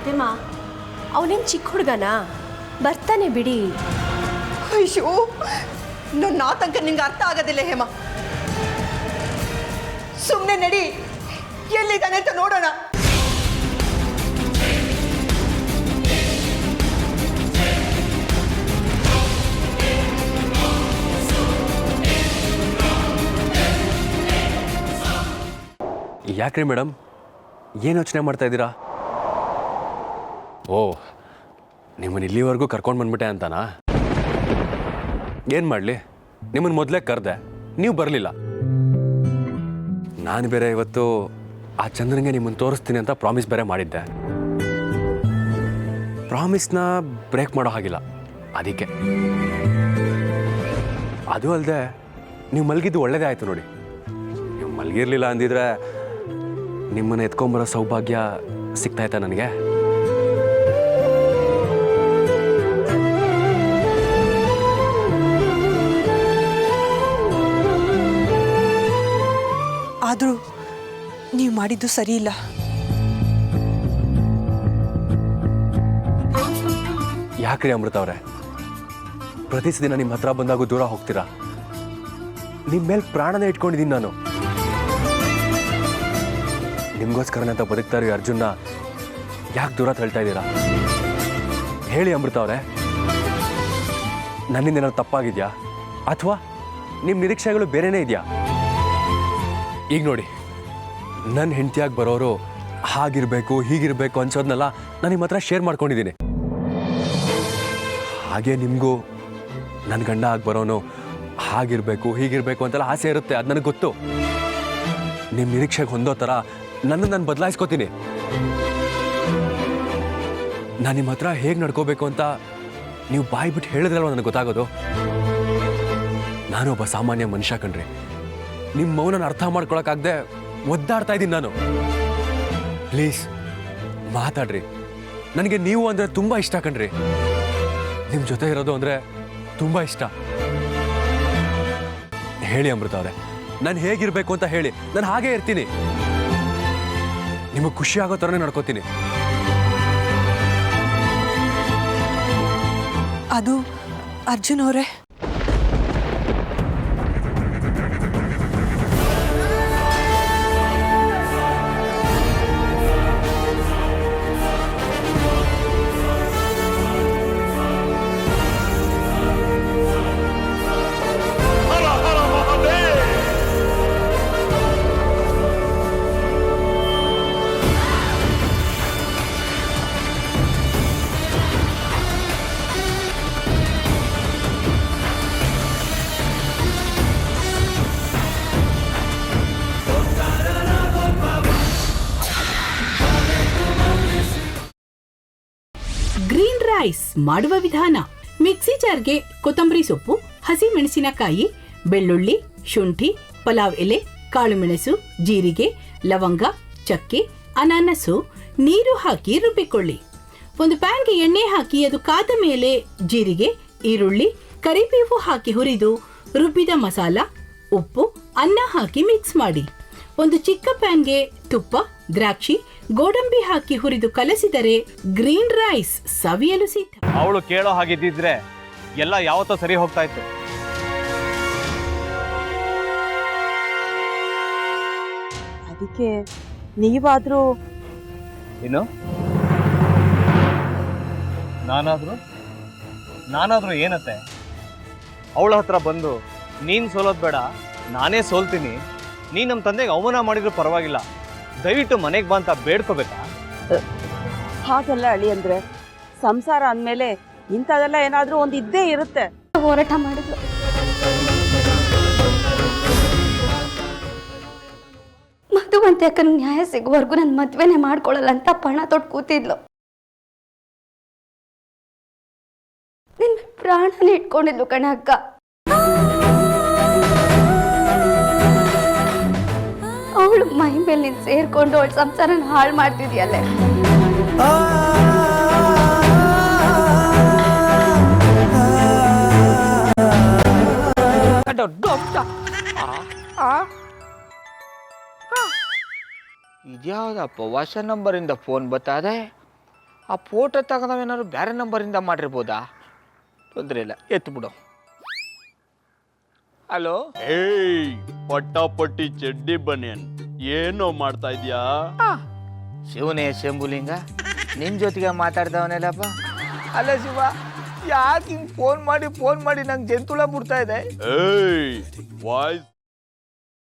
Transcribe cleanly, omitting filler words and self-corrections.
ಅತ್ತೆಮ್ಮ, ಅವನೇನು ಚಿಕ್ಕ ಹುಡುಗನ, ಬರ್ತಾನೆ ಬಿಡಿ. ಅಯ್ಯೋ, ನನ್ನ ಆತಂಕ ನಿಂಗೆ ಅರ್ಥ ಆಗೋದಿಲ್ಲ ಹೇಮ. ಸುಮ್ಮನೆ ನಡಿ, ಎಲ್ಲಿದ್ದಾನೆ ಅಂತ ನೋಡೋಣ. ಯಾಕ್ರಿ ಮೇಡಮ್, ಏನು ಯೋಚನೆ ಮಾಡ್ತಾ ಇದ್ದೀರಾ? ಓ, ನಿಮ್ಮನ್ನು ಇಲ್ಲಿವರೆಗೂ ಕರ್ಕೊಂಡು ಬಂದ್ಬಿಟ್ಟೆ ಅಂತಾನಾ? ಏನು ಮಾಡಲಿ, ನಿಮ್ಮನ್ನು ಮೊದಲೇ ಕರೆದೆ, ನೀವು ಬರಲಿಲ್ಲ. ನಾನು ಬೇರೆ ಇವತ್ತು ಆ ಚಂದ್ರನಿಗೆ ನಿಮ್ಮನ್ನು ತೋರಿಸ್ತೀನಿ ಅಂತ ಪ್ರಾಮಿಸ್ ಬೇರೆ ಮಾಡಿದ್ದೆ. ಪ್ರಾಮಿಸ್ನ ಬ್ರೇಕ್ ಮಾಡೋ ಹಾಗಿಲ್ಲ, ಅದಕ್ಕೆ. ಅದು ಅಲ್ಲದೆ ನೀವು ಮಲಗಿದ್ದು ಒಳ್ಳೇದೇ ಆಯಿತು ನೋಡಿ. ನೀವು ಮಲಗಿರಲಿಲ್ಲ ಅಂದಿದ್ರೆ ನಿಮ್ಮನ್ನು ಎತ್ಕೊಂಬರೋ ಸೌಭಾಗ್ಯ ಸಿಗ್ತಾಯ್ತಾ ನನಗೆ? ಆದರೂ ನೀವು ಮಾಡಿದ್ದು ಸರಿ ಇಲ್ಲ. ಯಾಕ್ರಿ ಅಮೃತ ಅವರೇ, ಪ್ರತಿ ದಿನ ನಿಮ್ಮ ಹತ್ರ ಬಂದಾಗೂ ದೂರ ಹೋಗ್ತೀರಾ? ನಿಮ್ಮ ಮೇಲೆ ಪ್ರಾಣನೇ ಇಟ್ಕೊಂಡಿದ್ದೀನಿ ನಾನು. ನಿಮಗೋಸ್ಕರನೇ ಅಂತ ಬದುಕ್ತಾ ಇರೋ ಅರ್ಜುನ್ನ ಯಾಕೆ ದೂರ ತಳ್ತಾ ಇದ್ದೀರಾ? ಹೇಳಿ ಅಮೃತ ಅವರೇ, ನನ್ನಿಂದ ಏನಾದ್ರು ತಪ್ಪಾಗಿದೆಯಾ, ಅಥವಾ ನಿಮ್ಮ ನಿರೀಕ್ಷೆಗಳು ಬೇರೆನೇ ಇದೆಯಾ? ಈಗ ನೋಡಿ, ನನ್ನ ಹೆಂಡತಿಯಾಗಿ ಬರೋರು ಹಾಗಿರಬೇಕು ಹೀಗಿರಬೇಕು ಅನ್ಸೋದನ್ನೆಲ್ಲ ನಾನು ನಿಮ್ಮ ಹತ್ರ ಶೇರ್ ಮಾಡ್ಕೊಂಡಿದ್ದೀನಿ. ಹಾಗೆ ನಿಮಗೂ ನನ್ನ ಗಂಡ ಆಗಿ ಬರೋನು ಹಾಗಿರಬೇಕು ಹೀಗಿರಬೇಕು ಅಂತೆಲ್ಲ ಆಸೆ ಇರುತ್ತೆ, ಅದು ನನಗೆ ಗೊತ್ತು. ನಿಮ್ಮ ನಿರೀಕ್ಷೆಗೆ ಹೊಂದೋ ಥರ ನಾನು ಬದಲಾಯಿಸ್ಕೋತೀನಿ. ನಾನು ನಿಮ್ಮ ಹತ್ರ ಹೇಗೆ ನಡ್ಕೋಬೇಕು ಅಂತ ನೀವು ಬಾಯಿ ಬಿಟ್ಟು ಹೇಳಿದ್ರಲ್ವ ನನಗೆ ಗೊತ್ತಾಗೋದು. ನಾನೊಬ್ಬ ಸಾಮಾನ್ಯ ಮನುಷ್ಯ ಕಣ್ರಿ. ನಿಮ್ಮ ಮೌನನ ಅರ್ಥ ಮಾಡ್ಕೊಳಕ್ಕಾಗದೆ ಒದ್ದಾಡ್ತಾ ಇದ್ದೀನಿ ನಾನು. ಪ್ಲೀಸ್ ಮಾತಾಡ್ರಿ. ನನಗೆ ನೀವು ಅಂದರೆ ತುಂಬ ಇಷ್ಟ ಕಣ್ರಿ. ನಿಮ್ಮ ಜೊತೆ ಇರೋದು ಅಂದರೆ ತುಂಬ ಇಷ್ಟ. ಹೇಳಿ ಅಮೃತ ಅವರೇ, ನಾನು ಹೇಗಿರಬೇಕು ಅಂತ ಹೇಳಿ, ನಾನು ಹಾಗೇ ಇರ್ತೀನಿ. ನಿಮಗೆ ಖುಷಿ ಆಗೋ ಥರನೇ ನಡ್ಕೋತೀನಿ. ಅದು ಅರ್ಜುನ್ ಅವರೇ, ಗ್ರೀನ್ ರೈಸ್ ಮಾಡುವ ವಿಧಾನ. ಮಿಕ್ಸಿ ಜಾರ್ಗೆ ಕೊತ್ತಂಬರಿ ಸೊಪ್ಪು, ಹಸಿ ಮೆಣಸಿನಕಾಯಿ, ಬೆಳ್ಳುಳ್ಳಿ, ಶುಂಠಿ, ಪಲಾವ್ ಎಲೆ, ಕಾಳುಮೆಣಸು, ಜೀರಿಗೆ, ಲವಂಗ, ಚಕ್ಕೆ, ಅನಾನಸು, ನೀರು ಹಾಕಿ ರುಬ್ಬಿಕೊಳ್ಳಿ. ಒಂದು ಪ್ಯಾನ್ಗೆ ಎಣ್ಣೆ ಹಾಕಿ ಅದು ಕಾದ ಮೇಲೆ ಜೀರಿಗೆ, ಈರುಳ್ಳಿ, ಕರಿಬೇವು ಹಾಕಿ ಹುರಿದು ರುಬ್ಬಿದ ಮಸಾಲ, ಉಪ್ಪು, ಅನ್ನ ಹಾಕಿ ಮಿಕ್ಸ್ ಮಾಡಿ. ಒಂದು ಚಿಕ್ಕ ಪ್ಯಾನ್ಗೆ ತುಪ್ಪ, ದ್ರಾಕ್ಷಿ, ಗೋಡಂಬಿ ಹಾಕಿ ಹುರಿದು ಕಲಸಿದರೆ ಗ್ರೀನ್ ರೈಸ್ ಸವಿಯಲು ಸಿದ್ಧ. ಅವಳು ಕೇಳೋ ಹಾಗಿದ್ದಿದ್ರೆ ಎಲ್ಲ ಯಾವತ್ತೋ ಸರಿ ಹೋಗ್ತಾ ಇತ್ತು. ಅದಕ್ಕೆ ನೀವಾದ್ರೂ ಏನು? ನಾನಾದ್ರೂ ಏನತ್ತೆ? ಅವಳ ಹತ್ರ ಬಂದು ನೀನು ಸೋಲೋದು ಬೇಡ, ನಾನೇ ಸೋಲ್ತೀನಿ, ನೀನು ನಮ್ಮ ತಂದೆಗೆ ಅವಮಾನ ಮಾಡಿದ್ರು ಪರವಾಗಿಲ್ಲ, ದಯವಿಟ್ಟು ಮನೆಗೆ ಬಾ ಅಂತ ಬೇಡ್ಕೋಬೇಕಾ? ಹಾಗೆಲ್ಲ ಅಳಿ ಅಂದ್ರೆ ಸಂಸಾರ ಅಂದಮೇಲೆ ಇಂಥದೆಲ್ಲ ಏನಾದರೂ ಒಂದು ಇದ್ದೇ ಇರುತ್ತೆ. ಹೋರಾಟ ಮಾಡಿದ್ಲು. ಮಧುವಂತೆ ಅಕ್ಕನ ನ್ಯಾಯ ಸಿಗುವವರೆಗೂ ನನ್ನ ಮದ್ವೆನೆ ಮಾಡ್ಕೊಳ್ಳಲ್ಲ ಅಂತ ಪಣ ತೊಟ್ಟು ಕೂತಿದ್ಲು. ನಿನ್ನ ಪ್ರಾಣನೇ ಇಟ್ಕೊಂಡಿದ್ಲು ಕಣ ಅಕ್ಕ. ಅವಳು ಮೈ ಮೇಲೆ ನೀನು ಸೇರ್ಕೊಂಡು ಅವಳ ಸಂಸಾರನ ಹಾಳು ಮಾಡ್ತಿದ್ಯಲ್ಲೇ. ಇದ್ಯಾವುದಪ್ಪ ಹೊಸ ನಂಬರಿಂದ ಫೋನ್ ಬರ್ತಾದೆ? ಆ ಫೋಟೋ ತಗೊಂಡವೇನಾದ್ರು ಬೇರೆ ನಂಬರಿಂದ ಮಾಡಿರ್ಬೋದಾ? ತೊಂದರೆ ಇಲ್ಲ, ಎತ್ತು ಬಿಡು. ಹಲೋ, ಏಯ್ ಪಟ್ಟಾಪಟ್ಟಿ ಚಡ್ಡಿ ಬನಿಯನ್ ಏನೋ ಮಾಡ್ತಾ ಇದ್ಯಾ? ಶಿವನೇ ಶಂಭುಲಿಂಗ, ನಿನ್ನ ಜೊತೆಗೆ ಮಾತಾಡ್ದವನೆಲ್ಲಪ್ಪ. ಅಲ್ಲ ಶಿವ, ಯಾಕೆ ಹಿಂಗೆ ಫೋನ್ ಮಾಡಿ ನಂಗೆ ಜಂತುಳ ಬಿಡ್ತಾ ಇದೆ? ಏಯ್ ವಾಯ್ಸ್